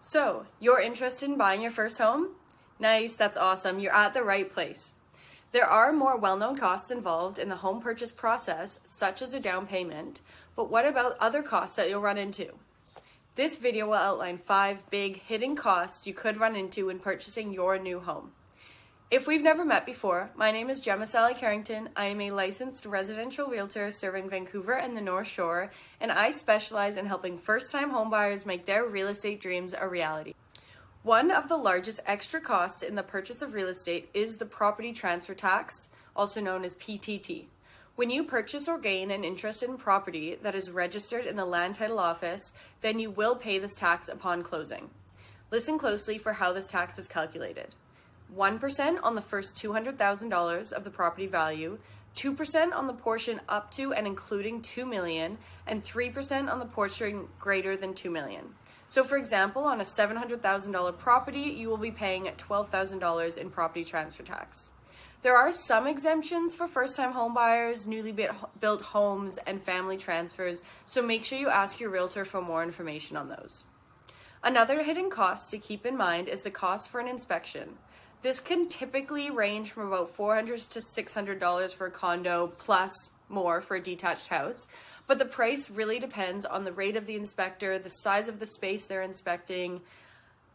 So, you're interested in buying your first home? Nice, that's awesome. You're at the right place. There are more well-known costs involved in the home purchase process, such as a down payment, but what about other costs that you'll run into? This video will outline 5 big hidden costs you could run into when purchasing your new home. If we've never met before, my name is Sallay-Carrington. I am a licensed residential realtor serving Vancouver and the North Shore, and I specialize in helping first-time homebuyers make their real estate dreams a reality. One of the largest extra costs in the purchase of real estate is the property transfer tax, also known as PTT. When you purchase or gain an interest in property that is registered in the Land Title Office, then you will pay this tax upon closing. Listen closely for how this tax is calculated. 1% on the first $200,000 of the property value, 2% on the portion up to and including $2 million, and 3% on the portion greater than $2 million. So for example, on a $700,000 property, you will be paying $12,000 in property transfer tax. There are some exemptions for first-time homebuyers, newly built homes, and family transfers, so make sure you ask your realtor for more information on those. Another hidden cost to keep in mind is the cost for an inspection. This can typically range from about $400 to $600 for a condo, plus more for a detached house. But the price really depends on the rate of the inspector, the size of the space they're inspecting,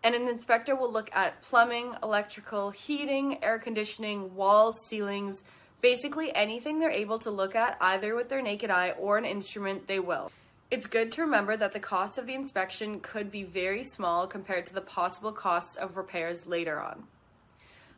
and an inspector will look at plumbing, electrical, heating, air conditioning, walls, ceilings, basically anything they're able to look at either with their naked eye or an instrument, they will. It's good to remember that the cost of the inspection could be very small compared to the possible costs of repairs later on.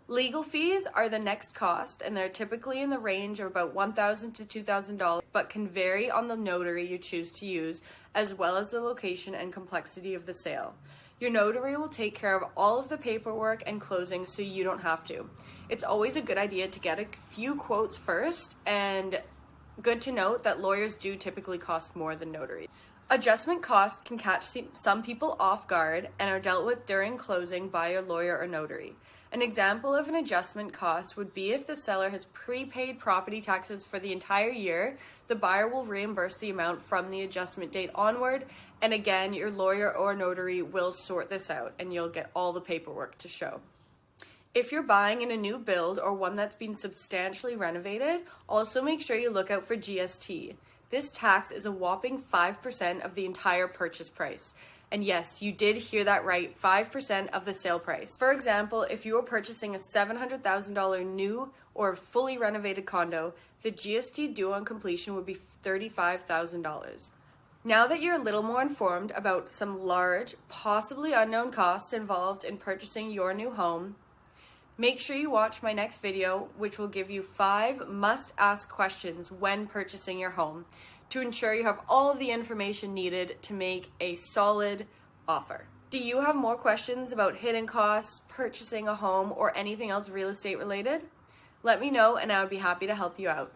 Legal fees are the next cost, and they're typically in the range of about $1,000 to $2,000, but can vary on the notary you choose to use, as well as the location and complexity of the sale. Your notary will take care of all of the paperwork and closing, so you don't have to. It's always a good idea to get a few quotes first, and good to note that lawyers do typically cost more than notaries. Adjustment costs can catch some people off guard and are dealt with during closing by your lawyer or notary. An example of an adjustment cost would be if the seller has prepaid property taxes for the entire year, the buyer will reimburse the amount from the adjustment date onward, and again, your lawyer or notary will sort this out and you'll get all the paperwork to show. If you're buying in a new build or one that's been substantially renovated, also make sure you look out for GST. This tax is a whopping 5% of the entire purchase price. And yes, you did hear that right, 5% of the sale price. For example, if you were purchasing a $700,000 new or fully renovated condo, the GST due on completion would be $35,000. Now that you're a little more informed about some large, possibly unknown costs involved in purchasing your new home, make sure you watch my next video, which will give you 5 must-ask questions when purchasing your home to ensure you have all of the information needed to make a solid offer. Do you have more questions about hidden costs, purchasing a home, or anything else real estate related? Let me know and I would be happy to help you out.